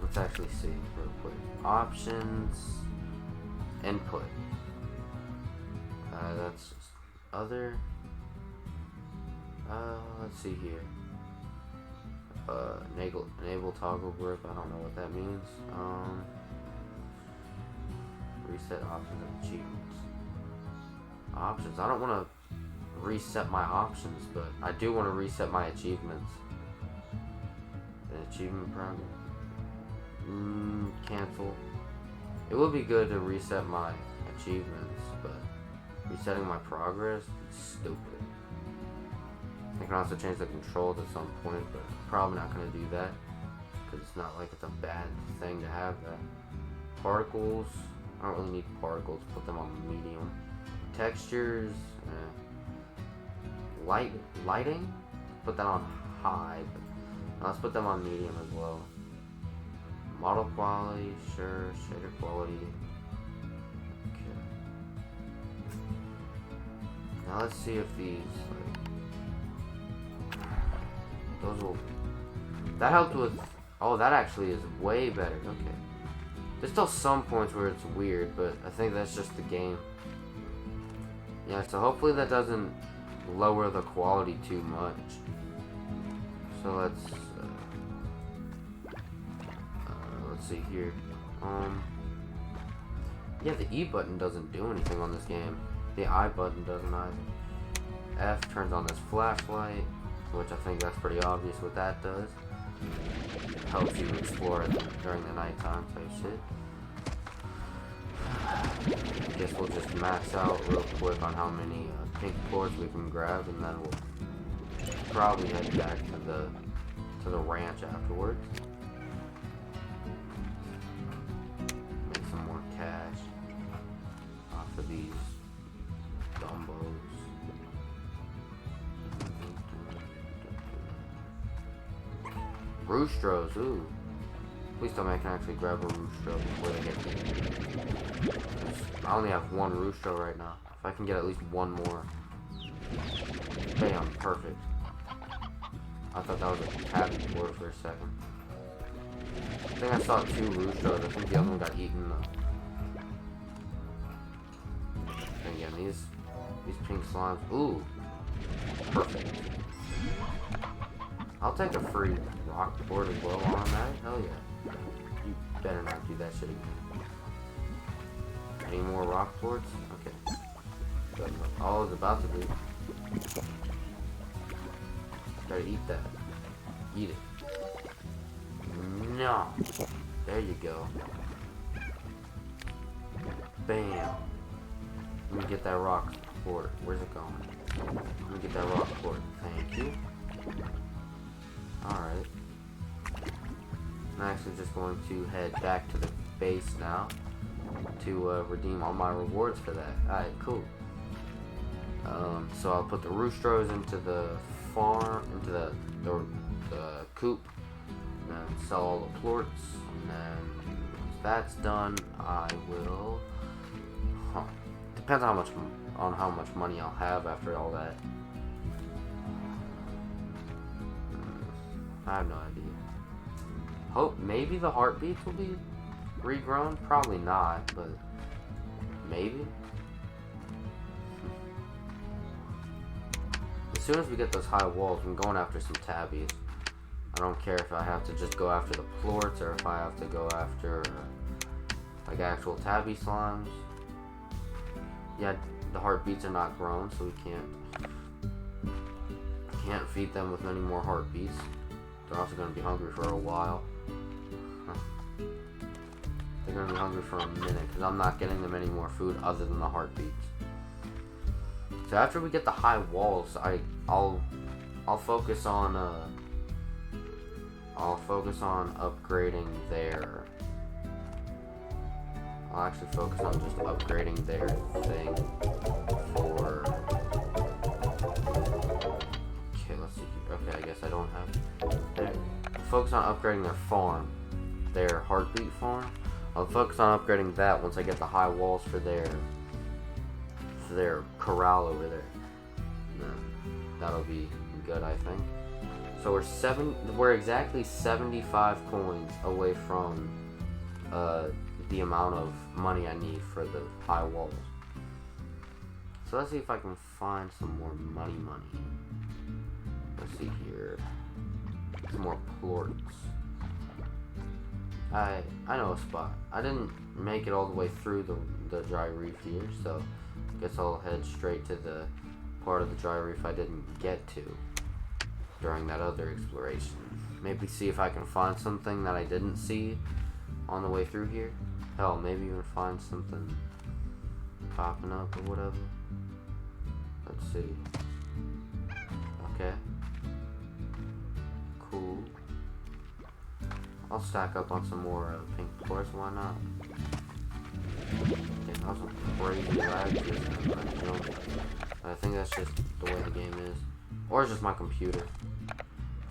Let's actually see real quick. Options. Input. That's just other. Let's see here. Enable toggle grip. I don't know what that means. Reset options and achievements. Options. I don't want to reset my options, but I do want to reset my achievements. The achievement program. Cancel. It would be good to reset my achievements, but resetting my progress is stupid. I can also change the controls at some point, but probably not going to do that because it's not like it's a bad thing to have that. Particles. I don't really need particles. Put them on medium. Textures. Lighting. Put that on high. But let's put them on medium as well. Model quality, sure. Shader quality. Okay. Now let's see if these, those will. That helped with. Oh, that actually is way better. Okay. There's still some points where it's weird, but I think that's just the game. Yeah, so hopefully that doesn't lower the quality too much. So let's see here. Yeah, the E button doesn't do anything on this game. The I button doesn't either. F turns on this flashlight, which I think that's pretty obvious what that does. Helps you explore it during the nighttime type shit. Guess we'll just max out real quick on how many pink cords we can grab, and then we'll probably head back to the ranch afterwards. Make some more cash off of these dumbos. Roostros, ooh. Please tell me I can actually grab a roostro before they get me. I only have one roostro right now. If I can get at least one more. Bam, perfect. I thought that was a tabby board for a second. I think I saw two roostros. I think the other one got eaten though. And again, these pink slimes. Ooh. Perfect. I'll take a free rock board as well on that. Hell yeah. You better not do that shit again. Any more rock boards? Okay. Good. All is about to do. Gotta eat that. Eat it. No. There you go. Bam. Let me get that rock board. Where's it going? Let me get that rock board. Thank you. Alright. I'm actually just going to head back to the base now to redeem all my rewards for that. Alright, cool. So I'll put the roostros into the farm, into the coop, and then sell all the plorts, and then once that's done, I will. Depends on how much money I'll have after all that. I have no idea. Hope maybe the heartbeats will be regrown. Probably not, but maybe. As soon as we get those high walls, I'm going after some tabbies. I don't care if I have to just go after the plorts or if I have to go after like actual tabby slimes. Yeah, the heartbeats are not grown, so we can't feed them with any more heartbeats. They're also going to be hungry for a while. They're going to be hungry for a minute because I'm not getting them any more food other than the heartbeats. So after we get the high walls, I'll focus on upgrading their. I'll actually focus on just upgrading their thing for focus on upgrading their farm, their heartbeat farm. I'll focus on upgrading that once I get the high walls for their corral over there. That'll be good, I think. So we're exactly 75 coins away from the amount of money I need for the high walls. So let's see if I can find some more money. Let's see here. Some more plorts. I know a spot. I didn't make it all the way through the dry reef here, so I guess I'll head straight to the part of the dry reef I didn't get to during that other exploration. Maybe see if I can find something that I didn't see on the way through here. Hell, maybe even find something popping up or whatever. Let's see. Okay. Cool. I'll stack up on some more pink plorts, why not? Damn, that was some crazy lag just now, but, you know, I think that's just the way the game is. Or it's just my computer.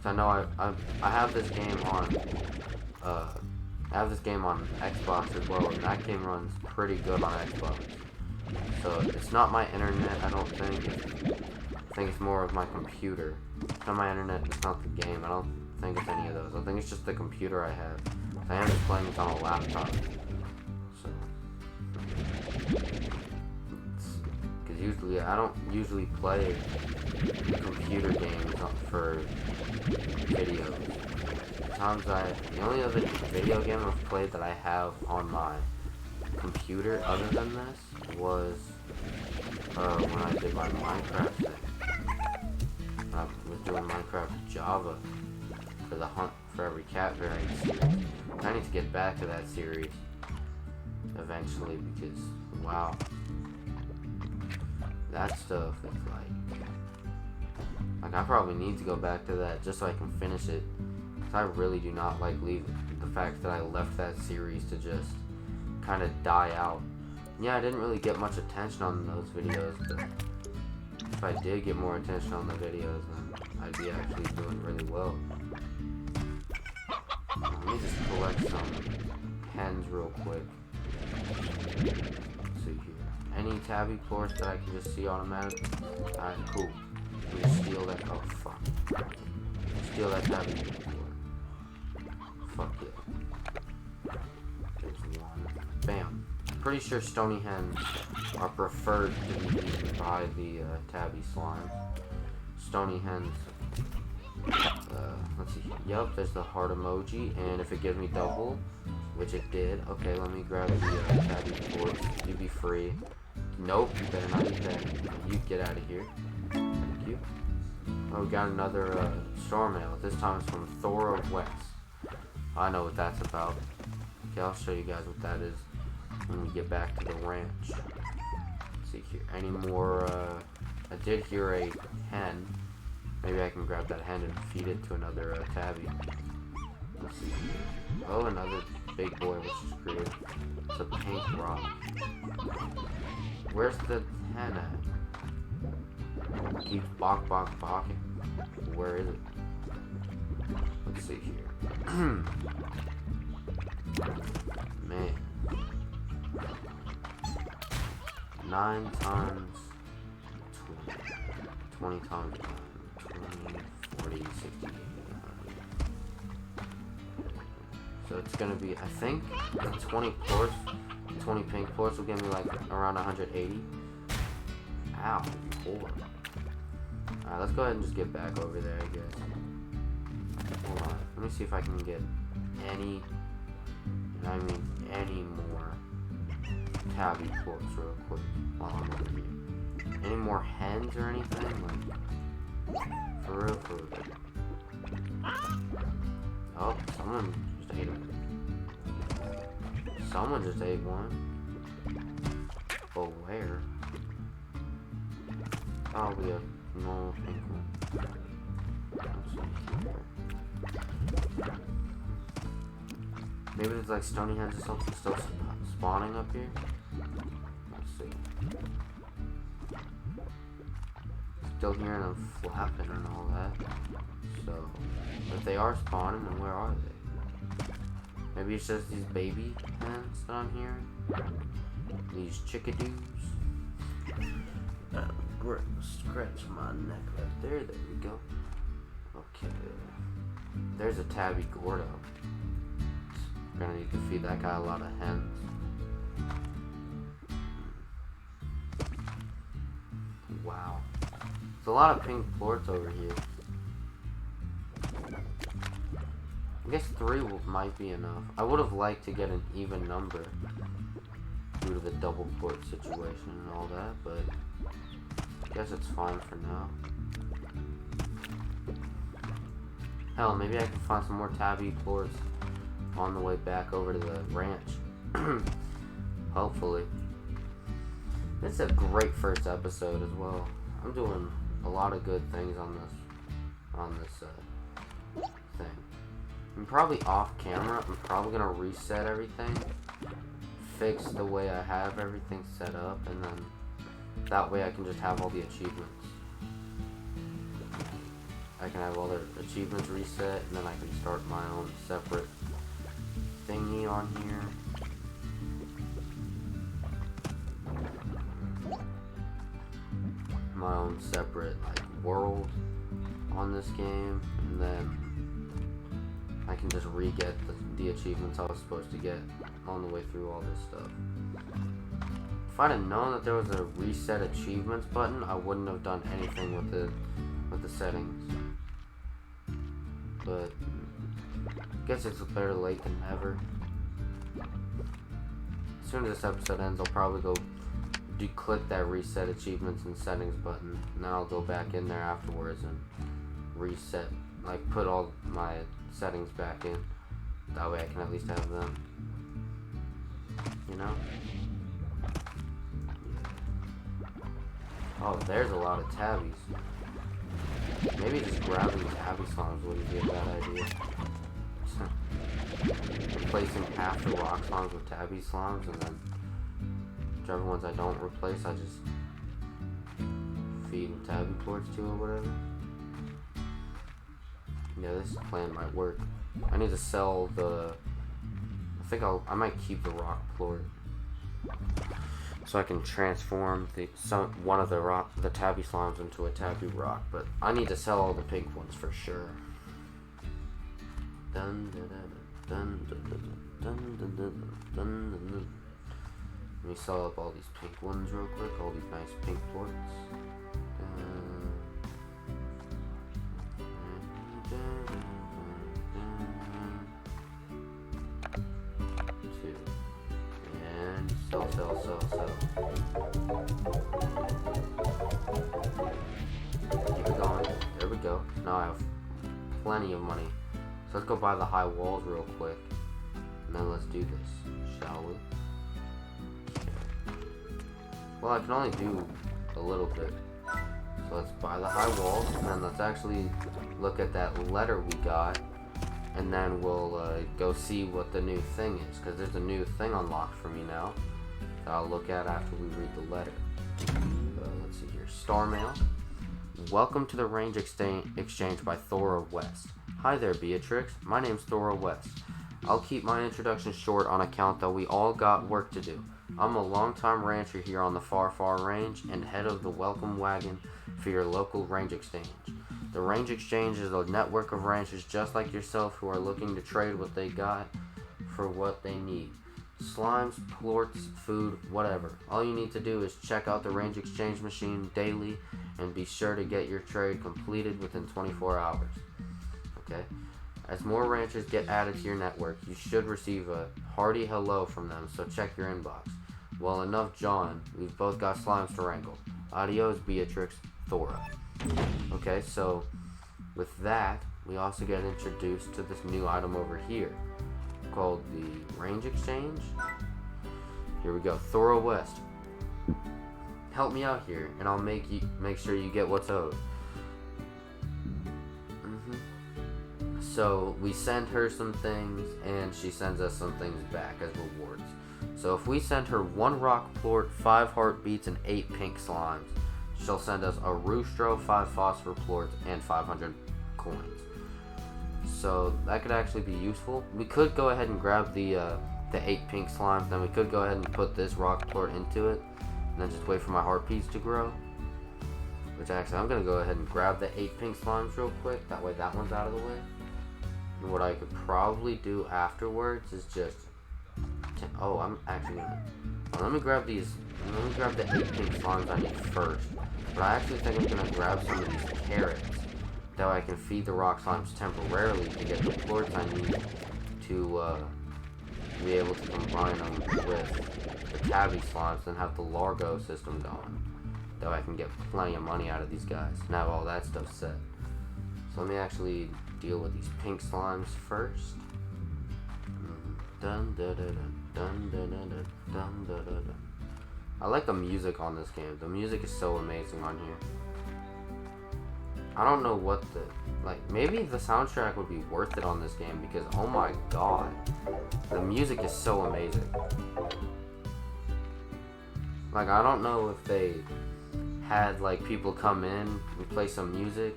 Cause I know I have this game on Xbox as well, and that game runs pretty good on Xbox. So it's not my internet, I don't think. I think it's more of my computer. It's not my internet, it's not the game. I don't think it's any of those. I think it's just the computer I have. I am just playing this on a laptop. So, because usually I don't usually play computer games for videos. The only other video game I've played that I have on my computer other than this was when I did my Minecraft thing. I was doing Minecraft Java for the Hunt for Every Cat variant series. I need to get back to that series eventually because, wow, that stuff is like I probably need to go back to that just so I can finish it. Because I really do not like the fact that I left that series to just kind of die out. Yeah, I didn't really get much attention on those videos, but if I did get more attention on the videos, then I'd be actually doing really well. Let me just collect some hens real quick. Let's see here. Any tabby plorts that I can just see automatically? Alright, cool. Let me steal that. Oh, fuck. Steal that tabby plort. Fuck yeah. There's one. Bam. Pretty sure stony hens are preferred to be eaten by the tabby slimes. Stony hens. Let's see. Yup, there's the heart emoji, and if it gives me double, which it did. Okay, let me grab the tabby plorts. You be free. Nope, you better not eat that. You get out of here. Thank you. Oh, we got another storm ale. This time it's from Thora West. I know what that's about. Okay, I'll show you guys what that is when we get back to the ranch. Let's see here. Any more? I did hear a hen. Maybe I can grab that hen and feed it to another tabby. Let's see here. Oh, another big boy, which is great. It's a pink rock. Where's the hen at? It keeps barking. Where is it? Let's see here. Man. 9 times 20 times 20, 40, 60. So it's gonna be, I think, 20 plorts, 20 pink plorts will give me like around 180. Ow, poor. Alright, let's go ahead and just get back over there, I guess. Hold on, let me see if I can get any, and I mean any more tabby plorts real quick while I'm over here. Any more hens or anything? Like, for real, for real. Oh, someone just ate one. Someone just ate one. But where? Probably a normal pink one. Let's see here. Maybe there's like stony hens or something still spawning up here. Let's see. Still hearing them flapping and all that. So, if they are spawning, then where are they? Maybe it's just these baby hens that I'm hearing? These chickadoos? Scratch my neck right there. There we go. Okay. There's a tabby Gordo. We're gonna need to feed that guy a lot of hens. Wow. There's a lot of pink plorts over here. I guess 3 might be enough. I would have liked to get an even number due to the double plort situation and all that, but I guess it's fine for now. Hell, maybe I can find some more tabby plorts on the way back over to the ranch. Hopefully. This is a great first episode as well. I'm doing a lot of good things on this thing. I'm probably off camera. I'm probably gonna reset everything, fix the way I have everything set up, and then that way I can just have all the achievements. I can have all the achievements reset, and then I can start my own separate thingy on here. My own separate world on this game, and then I can just re-get the achievements I was supposed to get on the way through all this stuff. If I'd have known that there was a reset achievements button, I wouldn't have done anything with the settings. But I guess it's better late than never. As soon as this episode ends, I'll probably go click that reset achievements and settings button, and then I'll go back in there afterwards and reset, put all my settings back in. That way I can at least have them. You know? Oh, there's a lot of tabbies. Maybe just grabbing tabby slimes wouldn't be a bad idea. Replacing half the rock slimes with tabby slimes, and then whichever ones I don't replace, I just feed them tabby plorts to or whatever. Yeah, this plan might work. I need to sell the... I might keep the rock plort, so I can transform one of the tabby slimes into a tabby rock. But I need to sell all the pink ones for sure. Dun, dun, dun, dun, dun, dun, dun, dun, dun, dun, dun. Let me sell up all these pink ones real quick. All these nice pink plorts. Sell. Keep it going. There we go. Now I have plenty of money. So let's go buy the high walls real quick. And then let's do this, shall we? Okay. Well, I can only do a little bit. So let's buy the high walls, and then let's actually look at that letter we got. And then we'll go see what the new thing is, because there's a new thing unlocked for me now that I'll look at after we read the letter. Let's see here. Star Mail. Welcome to the Range Exchange by Thora West. Hi there, Beatrix. My name's Thora West. I'll keep my introduction short on account that we all got work to do. I'm a longtime rancher here on the Far Range and head of the welcome wagon for your local range exchange. The Range Exchange is a network of ranchers just like yourself who are looking to trade what they got for what they need. Slimes, plorts, food, whatever. All you need to do is check out the Range Exchange machine daily and be sure to get your trade completed within 24 hours. Okay? As more ranchers get added to your network, you should receive a hearty hello from them, so check your inbox. Well, enough John. We've both got slimes to wrangle. Adios, Beatrix. Thora. Okay, so with that, we also get introduced to this new item over here called the Range Exchange. Here we go. Thora West. Help me out here, and I'll make sure you get what's owed. So we send her some things, and she sends us some things back as rewards. So if we send her 1 rock plort, 5 heartbeats, and 8 pink slimes, she'll send us a roostro, 5 phosphor plorts, and 500 coins. So that could actually be useful. We could go ahead and grab the 8 pink slimes. Then we could go ahead and put this rock plort into it. And then just wait for my heart piece to grow. Which actually, I'm going to go ahead and grab the 8 pink slimes real quick. That way that one's out of the way. And what I could probably do afterwards is just... Oh, I'm actually going to... Let me grab these... Let me grab the 8 pink slimes I need first. But I actually think I'm going to grab some of these carrots. That way I can feed the rock slimes temporarily to get the plorts I need to be able to combine them with the tabby slimes and have the Largo system going. That way I can get plenty of money out of these guys. Now all that stuff's set. So let me actually deal with these pink slimes first. Dun, dun, dun, dun, dun, dun, dun, dun, dun, dun. I like the music on this game. The music is so amazing on here. I don't know what the... Like, maybe the soundtrack would be worth it on this game because, oh my god. The music is so amazing. Like, I don't know if they had, like, people come in and play some music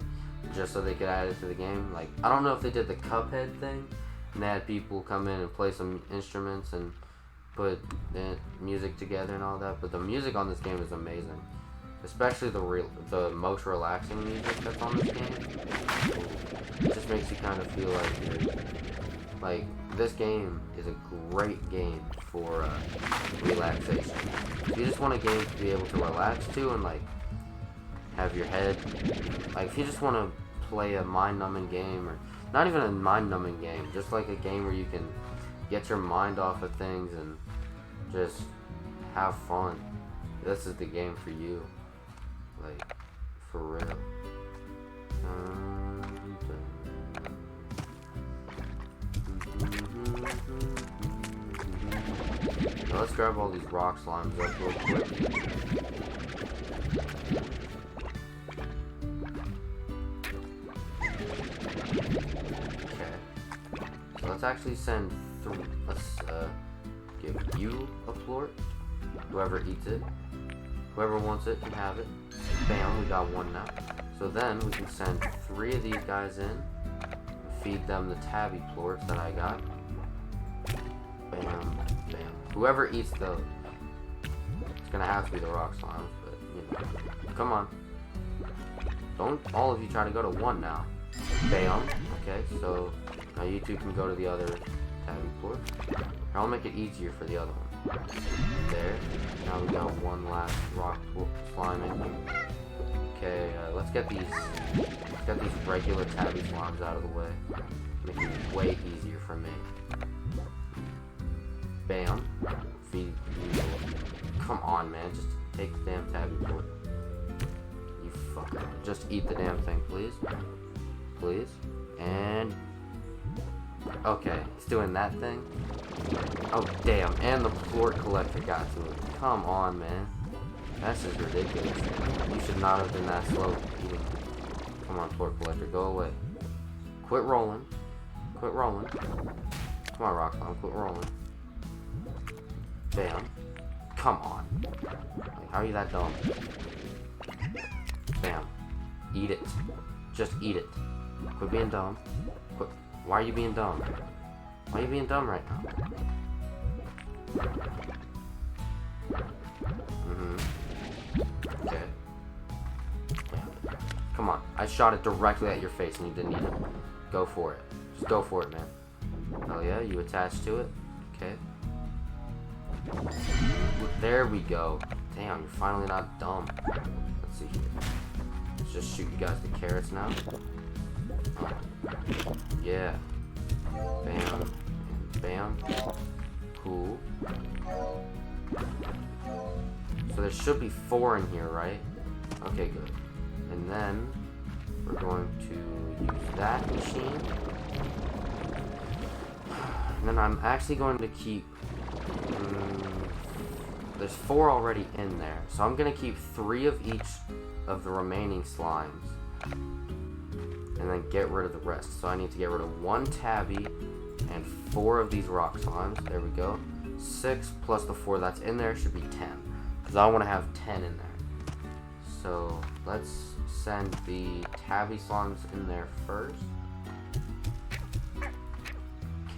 just so they could add it to the game. Like, I don't know if they did the Cuphead thing and they had people come in and play some instruments and put the music together and all that, but the music on this game is amazing. Especially the most relaxing music that's on this game. It just makes you kind of feel like you're... Like, this game is a great game for relaxation. If you just want a game to be able to relax to and, like, have your head... Like, if you just want to play a mind-numbing game, or not even a mind-numbing game, just like a game where you can get your mind off of things and just have fun, this is the game for you. Like, for real. Now let's grab all these rock slimes up real quick. Okay. So let's actually send three. Let's give you a plort. Whoever eats it. Whoever wants it can have it. Bam, we got one now. So then we can send 3 of these guys in and feed them the tabby plorts that I got. Bam, bam. Whoever eats those, it's gonna have to be the rock slimes, but you know. Come on. Don't all of you try to go to one now. Bam. Okay, so now you two can go to the other tabby plort. I'll make it easier for the other one. There. Now we got one last rock slime in here. Okay, let's get these regular tabby slimes out of the way. Make it way easier for me. Bam. Feed you. Come on, man. Just take the damn tabby plort. You fucker. Just eat the damn thing, please. Please. And... Okay, it's doing that thing. Oh, damn. And the plort collector got to it. Come on, man. That's just ridiculous. You should not have been that slow eating. Come on, plort collector. Go away. Quit rolling. Quit rolling. Come on, rock slime. Quit rolling. Bam. Come on. Like, how are you that dumb? Bam. Eat it. Just eat it. Quit being dumb. Quit. Why are you being dumb? Why are you being dumb right now? Okay. Come on. I shot it directly at your face and you didn't eat it. Go for it. Just go for it, man. Oh yeah, you attached to it? Okay. There we go. Damn, you're finally not dumb. Let's see here. Let's just shoot you guys the carrots now. Oh. Yeah. Bam. And bam. Cool. So there should be 4 in here, right? Okay, good. And then we're going to use that machine. And then I'm actually going to keep... there's 4 already in there. So I'm going to keep 3 of each of the remaining slimes. And then get rid of the rest. So I need to get rid of 1 tabby and 4 of these rock slimes. There we go. 6 plus the 4 that's in there should be 10. Because I want to have 10 in there. So let's send the tabby slimes in there first.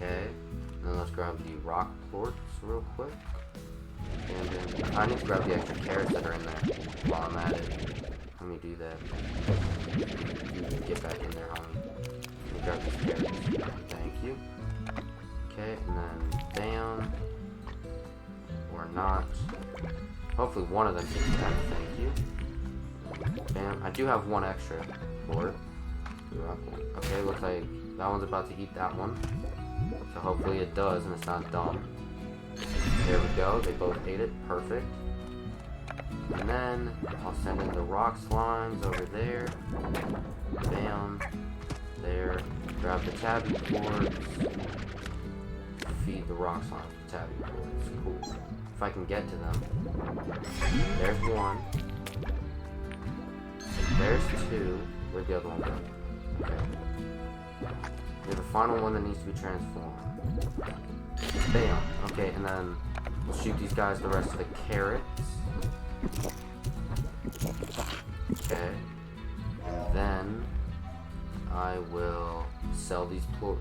Okay. And then let's grab the rock plorts real quick. And then I need to grab the extra carrots that are in there while I'm at it. Let me do that. Get back in there, homie. Let me grab these carrots. Thank you. Okay, and then bam. Or not. Hopefully one of them hits that. Thank you. Bam. I do have one extra for it. Okay, looks like that one's about to eat that one. So hopefully it does and it's not dumb. There we go. They both ate it. Perfect. And then I'll send in the rock slimes over there. Bam. There. Grab the tabby plorts. Feed the rock slimes with tabby plorts. Cool. If I can get to them. There's one. There's two. Where'd the other one go? Okay. There's the final one that needs to be transformed. Bam. Okay, and then we'll shoot these guys the rest of the carrots. Okay. And then I will sell these plorts.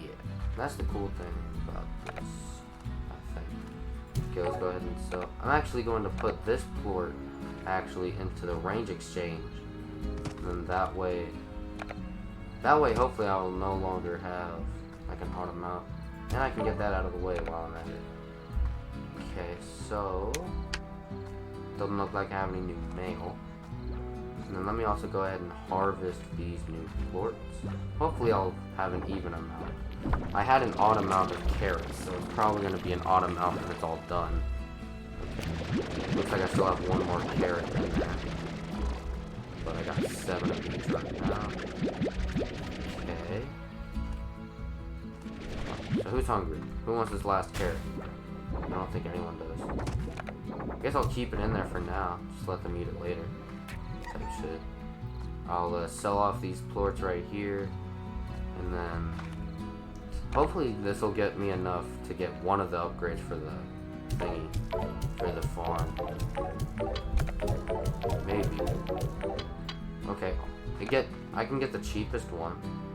Yeah. That's the cool thing about this, I think. Okay, let's go ahead and sell. I'm actually going to put this plort actually into the range exchange. And then that way hopefully I will no longer have like an automount. And I can get that out of the way while I'm at it. Okay, so doesn't look like I have any new mail. And then let me also go ahead and harvest these new plorts. Hopefully I'll have an even amount. I had an odd amount of carrots, so it's probably going to be an odd amount when it's all done. Okay. Looks like I still have one more carrot in there. But I got 7 of these right now. Okay. So who's hungry? Who wants this last carrot? I don't think anyone does. I guess I'll keep it in there for now. Just let them eat it later. Type shit. I'll sell off these plorts right here. And then hopefully this will get me enough to get one of the upgrades for the thingy. For the farm. Maybe. Okay. I can get the cheapest one.